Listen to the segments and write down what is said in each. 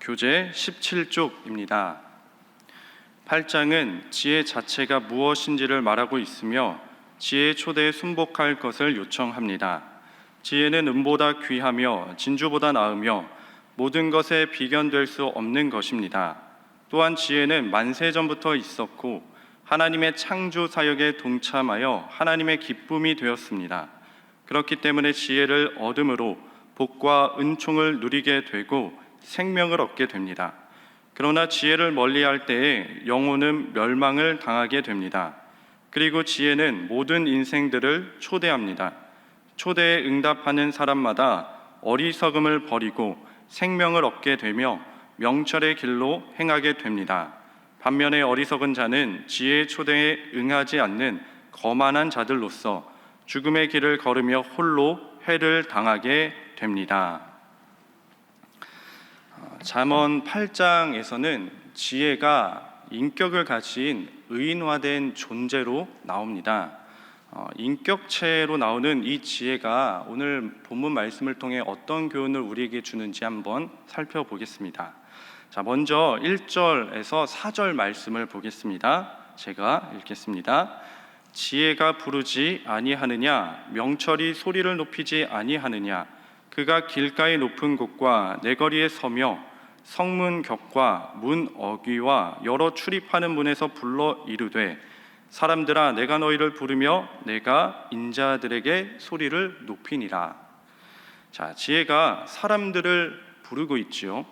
교재 17쪽입니다. 8장은 지혜 자체가 무엇인지를 말하고 있으며 지혜의 초대에 순복할 것을 요청합니다. 지혜는 은보다 귀하며 진주보다 나으며 모든 것에 비견될 수 없는 것입니다. 또한 지혜는 만세전부터 있었고 하나님의 창조 사역에 동참하여 하나님의 기쁨이 되었습니다. 그렇기 때문에 지혜를 얻음으로 복과 은총을 누리게 되고 생명을 얻게 됩니다. 그러나 지혜를 멀리할 때에 영혼은 멸망을 당하게 됩니다. 그리고 지혜는 모든 인생들을 초대합니다. 초대에 응답하는 사람마다 어리석음을 버리고 생명을 얻게 되며 명철의 길로 행하게 됩니다. 반면에 어리석은 자는 지혜의 초대에 응하지 않는 거만한 자들로서 죽음의 길을 걸으며 홀로 해를 당하게 됩니다. 잠언 8장에서는 지혜가 인격을 가진 의인화된 존재로 나옵니다. 인격체로 나오는 이 지혜가 오늘 본문 말씀을 통해 어떤 교훈을 우리에게 주는지 한번 살펴보겠습니다. 먼저 1절에서 4절 말씀을 보겠습니다. 제가 읽겠습니다. 지혜가 부르지 아니하느냐, 명철이 소리를 높이지 아니하느냐. 그가 길가의 높은 곳과 내거리에 서며 성문 격과 문 어귀와 여러 출입하는 문에서 불러 이르되, 사람들아 내가 너희를 부르며 내가 인자들에게 소리를 높이니라. 지혜가 사람들을 부르고 있지요.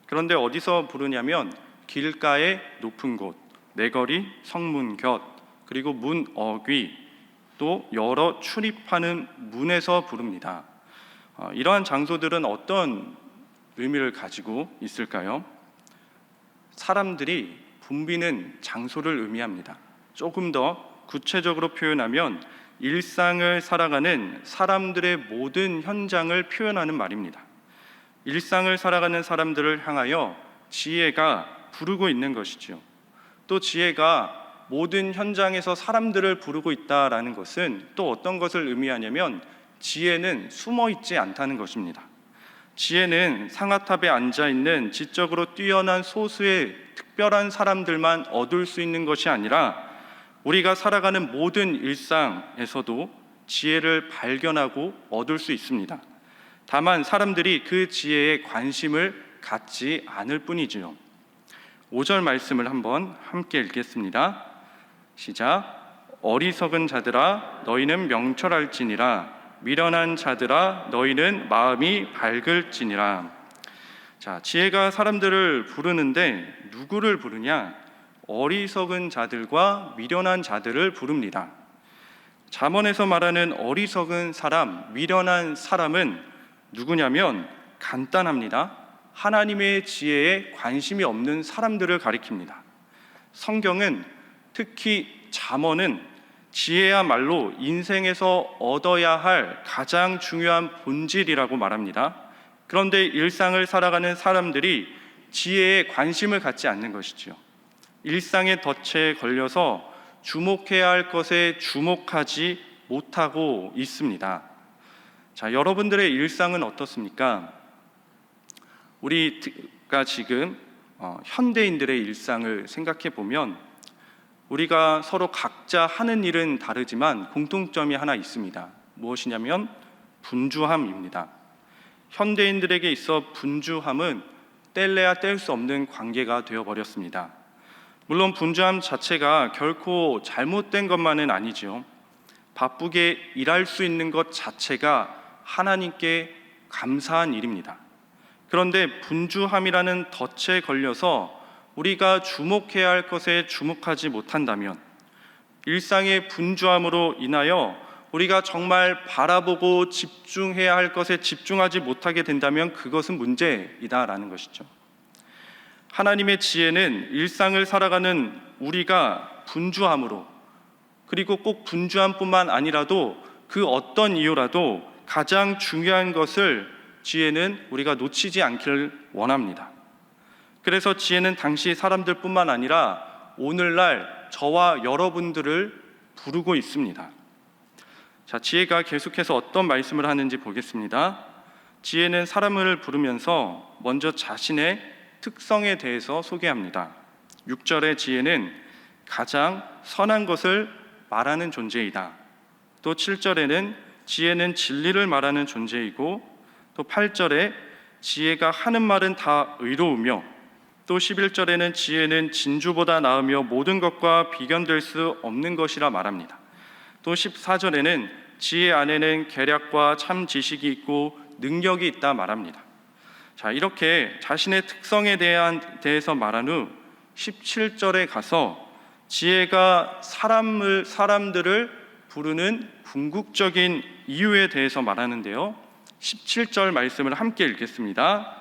그런데 어디서 부르냐면 길가의 높은 곳, 내거리, 성문 곁, 그리고 문 어귀, 또 여러 출입하는 문에서 부릅니다. 이러한 장소들은 어떤 의미를 가지고 있을까요? 사람들이 붐비는 장소를 의미합니다. 조금 더 구체적으로 표현하면 일상을 살아가는 사람들의 모든 현장을 표현하는 말입니다. 일상을 살아가는 사람들을 향하여 지혜가 부르고 있는 것이죠. 또 지혜가 모든 현장에서 사람들을 부르고 있다라는 것은 또 어떤 것을 의미하냐면 지혜는 숨어 있지 않다는 것입니다. 지혜는 상아탑에 앉아있는 지적으로 뛰어난 소수의 특별한 사람들만 얻을 수 있는 것이 아니라 우리가 살아가는 모든 일상에서도 지혜를 발견하고 얻을 수 있습니다. 다만 사람들이 그 지혜에 관심을 갖지 않을 뿐이지요. 5절 말씀을 한번 함께 읽겠습니다. 시작. 어리석은 자들아 너희는 명철할지니라, 미련한 자들아 너희는 마음이 밝을지니라. 지혜가 사람들을 부르는데 누구를 부르냐? 어리석은 자들과 미련한 자들을 부릅니다. 잠언에서 말하는 어리석은 사람, 미련한 사람은 누구냐면 간단합니다. 하나님의 지혜에 관심이 없는 사람들을 가리킵니다. 성경은 특히 잠언은 지혜야말로 인생에서 얻어야 할 가장 중요한 본질이라고 말합니다. 그런데 일상을 살아가는 사람들이 지혜에 관심을 갖지 않는 것이죠. 일상의 덫에 걸려서 주목해야 할 것에 주목하지 못하고 있습니다. 여러분들의 일상은 어떻습니까? 우리가 지금 현대인들의 일상을 생각해 보면 우리가 서로 각자 하는 일은 다르지만 공통점이 하나 있습니다. 무엇이냐면 분주함입니다. 현대인들에게 있어 분주함은 뗄래야 뗄 수 없는 관계가 되어버렸습니다. 물론 분주함 자체가 결코 잘못된 것만은 아니죠. 바쁘게 일할 수 있는 것 자체가 하나님께 감사한 일입니다. 그런데 분주함이라는 덫에 걸려서 우리가 주목해야 할 것에 주목하지 못한다면, 일상의 분주함으로 인하여 우리가 정말 바라보고 집중해야 할 것에 집중하지 못하게 된다면 그것은 문제이다라는 것이죠. 하나님의 지혜는 일상을 살아가는 우리가 분주함으로, 그리고 꼭 분주함뿐만 아니라도 그 어떤 이유라도 가장 중요한 것을 지혜는 우리가 놓치지 않기를 원합니다. 그래서 지혜는 당시 사람들뿐만 아니라 오늘날 저와 여러분들을 부르고 있습니다. 지혜가 계속해서 어떤 말씀을 하는지 보겠습니다. 지혜는 사람을 부르면서 먼저 자신의 특성에 대해서 소개합니다. 6절의 지혜는 가장 선한 것을 말하는 존재이다. 또 7절에는 지혜는 진리를 말하는 존재이고, 또 8절에 지혜가 하는 말은 다 의로우며, 또 11절에는 지혜는 진주보다 나으며 모든 것과 비견될 수 없는 것이라 말합니다. 또 14절에는 지혜 안에는 계략과 참 지식이 있고 능력이 있다 말합니다. 자, 이렇게 자신의 특성에 대해서 말한 후 17절에 가서 지혜가 사람들을 부르는 궁극적인 이유에 대해서 말하는데요, 17절 말씀을 함께 읽겠습니다.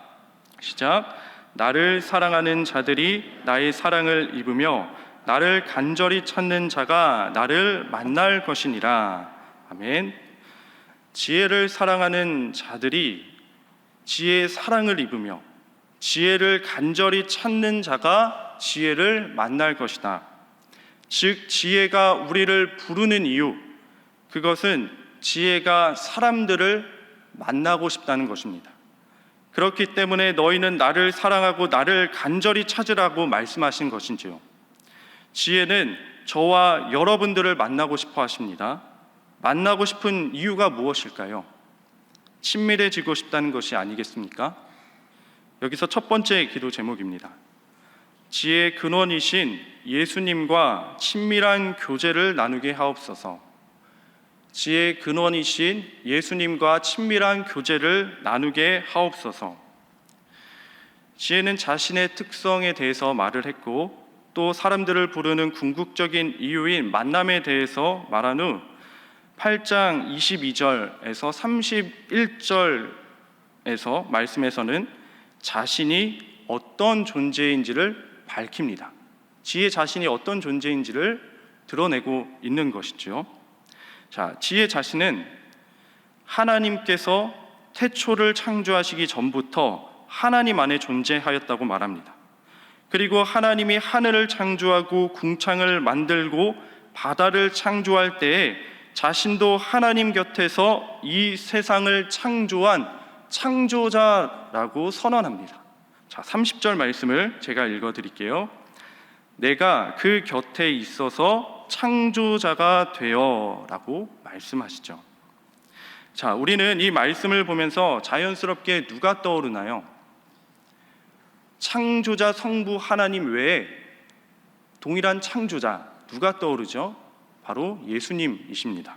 시작. 나를 사랑하는 자들이 나의 사랑을 입으며 나를 간절히 찾는 자가 나를 만날 것이니라. 아멘. 지혜를 사랑하는 자들이 지혜의 사랑을 입으며 지혜를 간절히 찾는 자가 지혜를 만날 것이다. 즉, 지혜가 우리를 부르는 이유, 그것은 지혜가 사람들을 만나고 싶다는 것입니다. 그렇기 때문에 너희는 나를 사랑하고 나를 간절히 찾으라고 말씀하신 것인지요. 지혜는 저와 여러분들을 만나고 싶어 하십니다. 만나고 싶은 이유가 무엇일까요? 친밀해지고 싶다는 것이 아니겠습니까? 여기서 첫 번째 기도 제목입니다. 지혜의 근원이신 예수님과 친밀한 교제를 나누게 하옵소서. 지혜의 근원이신 예수님과 친밀한 교제를 나누게 하옵소서. 지혜는 자신의 특성에 대해서 말을 했고, 또 사람들을 부르는 궁극적인 이유인 만남에 대해서 말한 후 8장 22절에서 31절에서 말씀에서는 자신이 어떤 존재인지를 밝힙니다. 지혜 자신이 어떤 존재인지를 드러내고 있는 것이죠. 자, 지혜 자신은 하나님께서 태초를 창조하시기 전부터 하나님 안에 존재하였다고 말합니다. 그리고 하나님이 하늘을 창조하고 궁창을 만들고 바다를 창조할 때에 자신도 하나님 곁에서 이 세상을 창조한 창조자라고 선언합니다. 자, 30절 말씀을 제가 읽어드릴게요. 내가 그 곁에 있어서 창조자가 되어 라고 말씀하시죠. 자, 우리는 이 말씀을 보면서 자연스럽게 누가 떠오르나요? 창조자 성부 하나님 외에 동일한 창조자 누가 떠오르죠? 바로 예수님이십니다.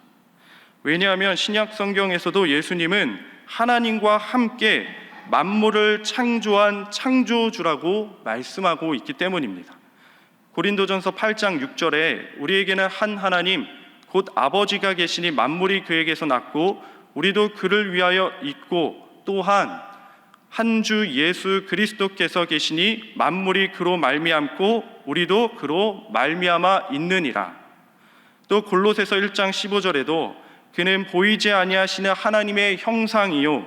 왜냐하면 신약 성경에서도 예수님은 하나님과 함께 만물을 창조한 창조주라고 말씀하고 있기 때문입니다. 고린도전서 8장 6절에 우리에게는 한 하나님 곧 아버지가 계시니 만물이 그에게서 났고 우리도 그를 위하여 있고 또한 한 주 예수 그리스도께서 계시니 만물이 그로 말미암고 우리도 그로 말미암아 있느니라. 또 골로새서 1장 15절에도 그는 보이지 아니하시는 하나님의 형상이요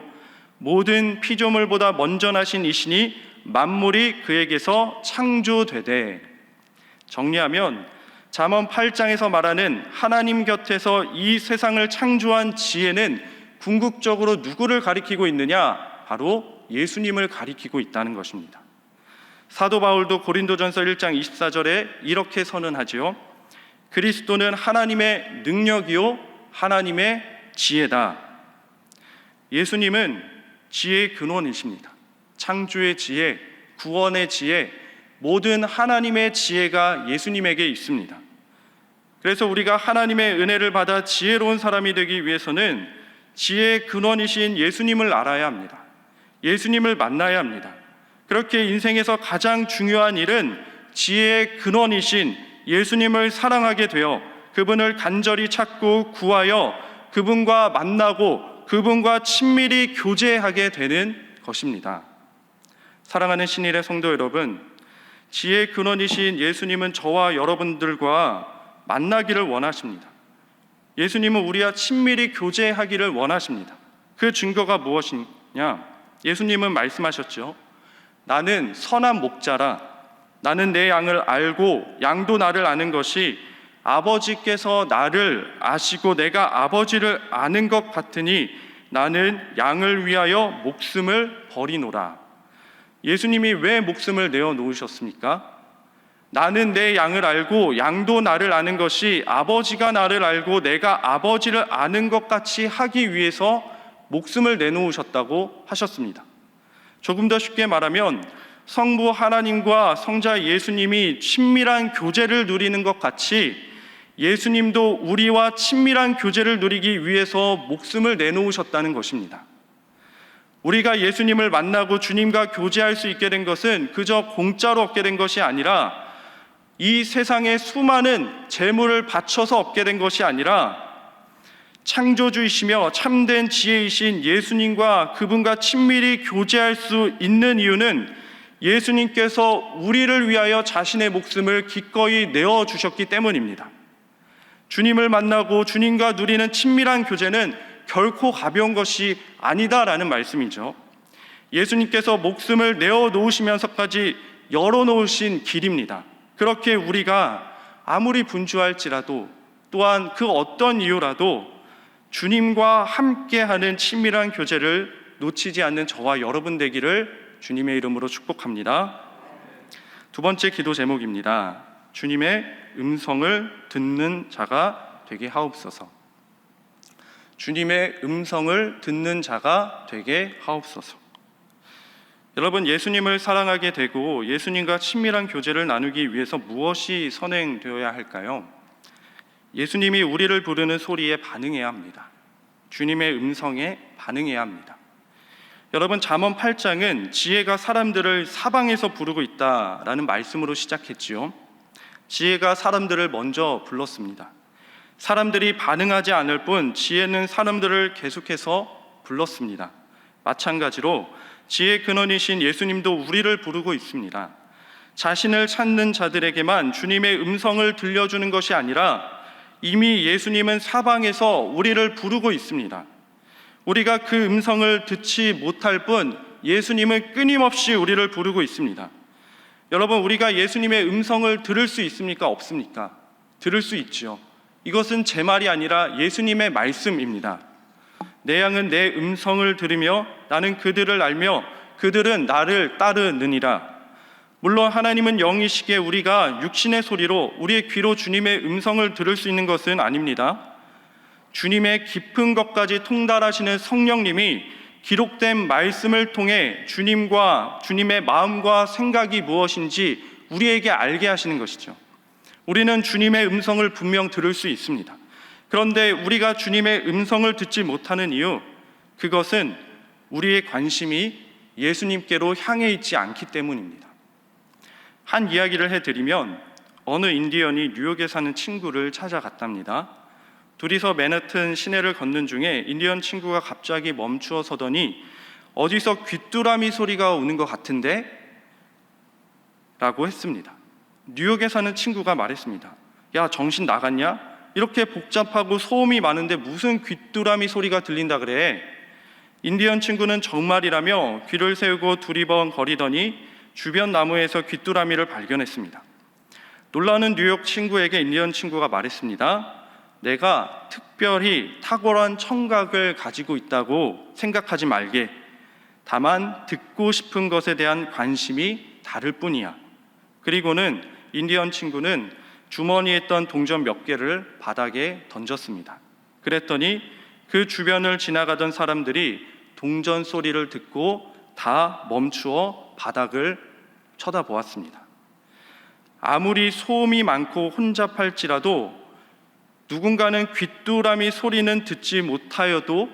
모든 피조물보다 먼저 나신 이시니 만물이 그에게서 창조되되. 정리하면 잠언 8장에서 말하는 하나님 곁에서 이 세상을 창조한 지혜는 궁극적으로 누구를 가리키고 있느냐? 바로 예수님을 가리키고 있다는 것입니다. 사도 바울도 고린도전서 1장 24절에 이렇게 선언하지요. 그리스도는 하나님의 능력이요 하나님의 지혜다. 예수님은 지혜의 근원이십니다. 창조의 지혜, 구원의 지혜, 모든 하나님의 지혜가 예수님에게 있습니다. 그래서 우리가 하나님의 은혜를 받아 지혜로운 사람이 되기 위해서는 지혜의 근원이신 예수님을 알아야 합니다. 예수님을 만나야 합니다. 그렇게 인생에서 가장 중요한 일은 지혜의 근원이신 예수님을 사랑하게 되어 그분을 간절히 찾고 구하여 그분과 만나고 그분과 친밀히 교제하게 되는 것입니다. 사랑하는 신일의 성도 여러분, 지혜의 근원이신 예수님은 저와 여러분들과 만나기를 원하십니다. 예수님은 우리와 친밀히 교제하기를 원하십니다. 그 증거가 무엇이냐? 예수님은 말씀하셨죠. 나는 선한 목자라. 나는 내 양을 알고 양도 나를 아는 것이 아버지께서 나를 아시고 내가 아버지를 아는 것 같으니 나는 양을 위하여 목숨을 버리노라. 예수님이 왜 목숨을 내어 놓으셨습니까? 나는 내 양을 알고 양도 나를 아는 것이 아버지가 나를 알고 내가 아버지를 아는 것 같이 하기 위해서 목숨을 내놓으셨다고 하셨습니다. 조금 더 쉽게 말하면 성부 하나님과 성자 예수님이 친밀한 교제를 누리는 것 같이 예수님도 우리와 친밀한 교제를 누리기 위해서 목숨을 내놓으셨다는 것입니다. 우리가 예수님을 만나고 주님과 교제할 수 있게 된 것은 그저 공짜로 얻게 된 것이 아니라 이 세상에 수많은 재물을 바쳐서 얻게 된 것이 아니라 창조주이시며 참된 지혜이신 예수님과 그분과 친밀히 교제할 수 있는 이유는 예수님께서 우리를 위하여 자신의 목숨을 기꺼이 내어주셨기 때문입니다. 주님을 만나고 주님과 누리는 친밀한 교제는 결코 가벼운 것이 아니다라는 말씀이죠. 예수님께서 목숨을 내어놓으시면서까지 열어놓으신 길입니다. 그렇게 우리가 아무리 분주할지라도 또한 그 어떤 이유라도 주님과 함께하는 친밀한 교제를 놓치지 않는 저와 여러분 되기를 주님의 이름으로 축복합니다. 두 번째 기도 제목입니다. 주님의 음성을 듣는 자가 되게 하옵소서. 주님의 음성을 듣는 자가 되게 하옵소서. 여러분, 예수님을 사랑하게 되고 예수님과 친밀한 교제를 나누기 위해서 무엇이 선행되어야 할까요? 예수님이 우리를 부르는 소리에 반응해야 합니다. 주님의 음성에 반응해야 합니다. 여러분, 잠언 8장은 지혜가 사람들을 사방에서 부르고 있다라는 말씀으로 시작했지요. 지혜가 사람들을 먼저 불렀습니다. 사람들이 반응하지 않을 뿐 지혜는 사람들을 계속해서 불렀습니다. 마찬가지로 지혜의 근원이신 예수님도 우리를 부르고 있습니다. 자신을 찾는 자들에게만 주님의 음성을 들려주는 것이 아니라 이미 예수님은 사방에서 우리를 부르고 있습니다. 우리가 그 음성을 듣지 못할 뿐 예수님은 끊임없이 우리를 부르고 있습니다. 여러분, 우리가 예수님의 음성을 들을 수 있습니까? 없습니까? 들을 수 있죠. 이것은 제 말이 아니라 예수님의 말씀입니다. 내 양은 내 음성을 들으며 나는 그들을 알며 그들은 나를 따르느니라. 물론 하나님은 영이시기에 우리가 육신의 소리로 우리의 귀로 주님의 음성을 들을 수 있는 것은 아닙니다. 주님의 깊은 것까지 통달하시는 성령님이 기록된 말씀을 통해 주님과 주님의 마음과 생각이 무엇인지 우리에게 알게 하시는 것이죠. 우리는 주님의 음성을 분명 들을 수 있습니다. 그런데 우리가 주님의 음성을 듣지 못하는 이유, 그것은 우리의 관심이 예수님께로 향해 있지 않기 때문입니다. 한 이야기를 해드리면 어느 인디언이 뉴욕에 사는 친구를 찾아갔답니다. 둘이서 맨해튼 시내를 걷는 중에 인디언 친구가 갑자기 멈추어 서더니 어디서 귀뚜라미 소리가 오는 것 같은데? 라고 했습니다. 뉴욕에 사는 친구가 말했습니다. 야, 정신 나갔냐? 이렇게 복잡하고 소음이 많은데 무슨 귀뚜라미 소리가 들린다 그래? 인디언 친구는 정말이라며 귀를 세우고 두리번거리더니 주변 나무에서 귀뚜라미를 발견했습니다. 놀라는 뉴욕 친구에게 인디언 친구가 말했습니다. 내가 특별히 탁월한 청각을 가지고 있다고 생각하지 말게. 다만 듣고 싶은 것에 대한 관심이 다를 뿐이야. 그리고는 인디언 친구는 주머니에 있던 동전 몇 개를 바닥에 던졌습니다. 그랬더니 그 주변을 지나가던 사람들이 동전 소리를 듣고 다 멈추어 바닥을 쳐다보았습니다. 아무리 소음이 많고 혼잡할지라도 누군가는 귀뚜라미 소리는 듣지 못하여도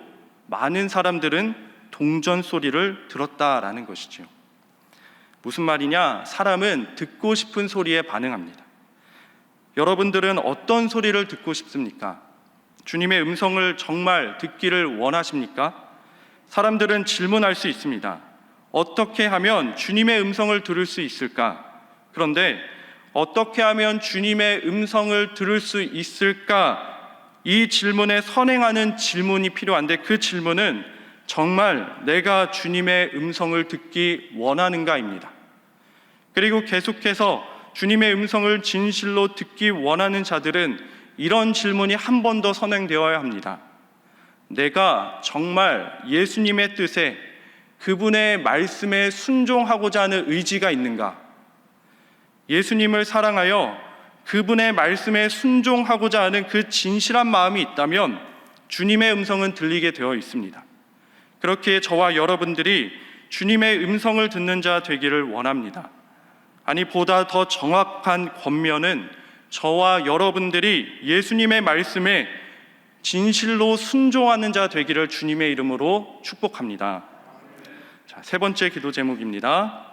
많은 사람들은 동전 소리를 들었다라는 것이죠. 무슨 말이냐? 사람은 듣고 싶은 소리에 반응합니다. 여러분들은 어떤 소리를 듣고 싶습니까? 주님의 음성을 정말 듣기를 원하십니까? 사람들은 질문할 수 있습니다. 어떻게 하면 주님의 음성을 들을 수 있을까? 그런데 어떻게 하면 주님의 음성을 들을 수 있을까? 이 질문에 선행하는 질문이 필요한데 그 질문은 정말 내가 주님의 음성을 듣기 원하는가입니다. 그리고 계속해서 주님의 음성을 진실로 듣기 원하는 자들은 이런 질문이 한 번 더 선행되어야 합니다. 내가 정말 예수님의 뜻에 그분의 말씀에 순종하고자 하는 의지가 있는가? 예수님을 사랑하여 그분의 말씀에 순종하고자 하는 그 진실한 마음이 있다면 주님의 음성은 들리게 되어 있습니다. 그렇게 저와 여러분들이 주님의 음성을 듣는 자 되기를 원합니다. 아니, 보다 더 정확한 권면은 저와 여러분들이 예수님의 말씀에 진실로 순종하는 자 되기를 주님의 이름으로 축복합니다. 자, 세 번째 기도 제목입니다.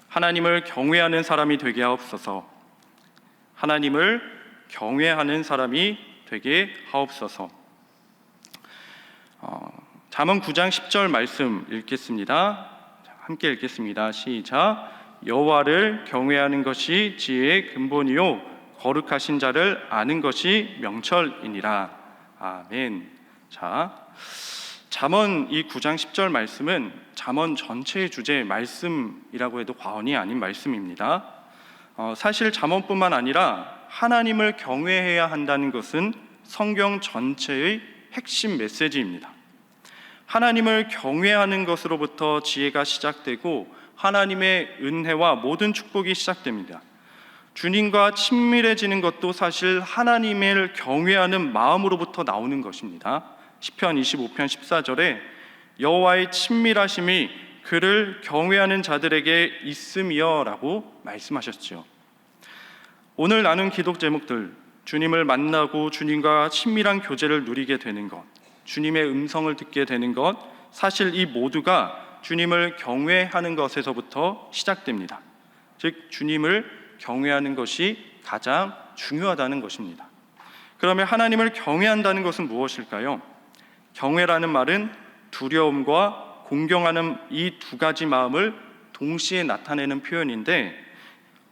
하나님을 경외하는 사람이 되게 하옵소서. 하나님을 경외하는 사람이 되게 하옵소서. 잠언 9장 10절 말씀 읽겠습니다. 함께 읽겠습니다. 시작. 여호와를 경외하는 것이 지혜의 근본이요 거룩하신 자를 아는 것이 명철이니라. 아멘. 자, 잠언 이 9장 10절 말씀은 잠언 전체의 주제 말씀이라고 해도 과언이 아닌 말씀입니다. 사실 잠언뿐만 아니라 하나님을 경외해야 한다는 것은 성경 전체의 핵심 메시지입니다. 하나님을 경외하는 것으로부터 지혜가 시작되고 하나님의 은혜와 모든 축복이 시작됩니다. 주님과 친밀해지는 것도 사실 하나님을 경외하는 마음으로부터 나오는 것입니다. 시편 25편 14절에 여호와의 친밀하심이 그를 경외하는 자들에게 있으며 라고 말씀하셨죠. 오늘 나눈 기도 제목들, 주님을 만나고 주님과 친밀한 교제를 누리게 되는 것, 주님의 음성을 듣게 되는 것, 사실 이 모두가 주님을 경외하는 것에서부터 시작됩니다. 즉 주님을 경외하는 것이 가장 중요하다는 것입니다. 그러면 하나님을 경외한다는 것은 무엇일까요? 경외라는 말은 두려움과 공경하는 이 두 가지 마음을 동시에 나타내는 표현인데,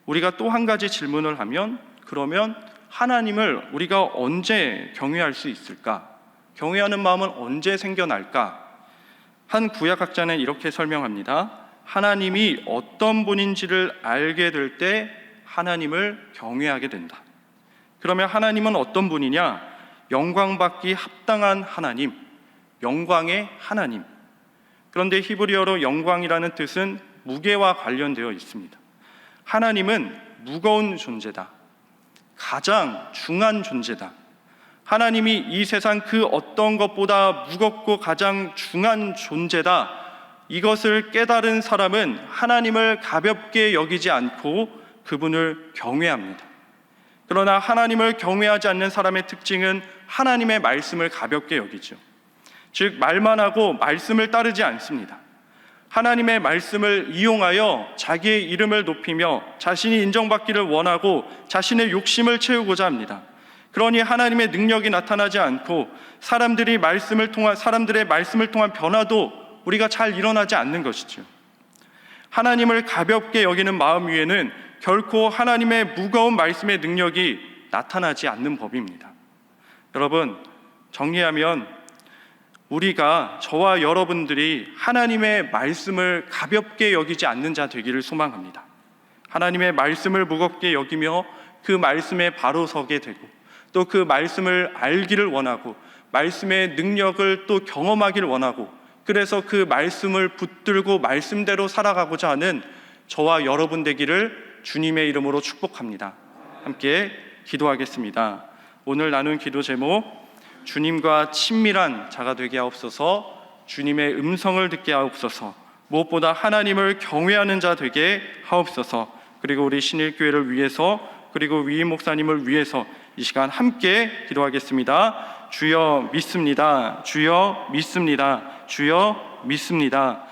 우리가 또 한 가지 질문을 하면, 그러면 하나님을 우리가 언제 경외할 수 있을까? 경외하는 마음은 언제 생겨날까? 한 구약학자는 이렇게 설명합니다. 하나님이 어떤 분인지를 알게 될 때 하나님을 경외하게 된다. 그러면 하나님은 어떤 분이냐? 영광받기 합당한 하나님, 영광의 하나님. 그런데 히브리어로 영광이라는 뜻은 무게와 관련되어 있습니다. 하나님은 무거운 존재다. 가장 중한 존재다. 하나님이 이 세상 그 어떤 것보다 무겁고 가장 중한 존재다. 이것을 깨달은 사람은 하나님을 가볍게 여기지 않고 그분을 경외합니다. 그러나 하나님을 경외하지 않는 사람의 특징은 하나님의 말씀을 가볍게 여기죠. 즉 말만 하고 말씀을 따르지 않습니다. 하나님의 말씀을 이용하여 자기의 이름을 높이며 자신이 인정받기를 원하고 자신의 욕심을 채우고자 합니다. 그러니 하나님의 능력이 나타나지 않고 사람들의 말씀을 통한 변화도 우리가 잘 일어나지 않는 것이죠. 하나님을 가볍게 여기는 마음 위에는 결코 하나님의 무거운 말씀의 능력이 나타나지 않는 법입니다. 여러분, 정리하면 우리가, 저와 여러분들이 하나님의 말씀을 가볍게 여기지 않는 자 되기를 소망합니다. 하나님의 말씀을 무겁게 여기며 그 말씀에 바로 서게 되고, 또 그 말씀을 알기를 원하고 말씀의 능력을 또 경험하기를 원하고, 그래서 그 말씀을 붙들고 말씀대로 살아가고자 하는 저와 여러분 되기를 주님의 이름으로 축복합니다. 함께 기도하겠습니다. 오늘 나눈 기도 제목, 주님과 친밀한 자가 되게 하옵소서. 주님의 음성을 듣게 하옵소서. 무엇보다 하나님을 경외하는 자 되게 하옵소서. 그리고 우리 신일교회를 위해서, 그리고 위임 목사님을 위해서 이 시간 함께 기도하겠습니다. 주여 믿습니다. 주여 믿습니다. 주여 믿습니다.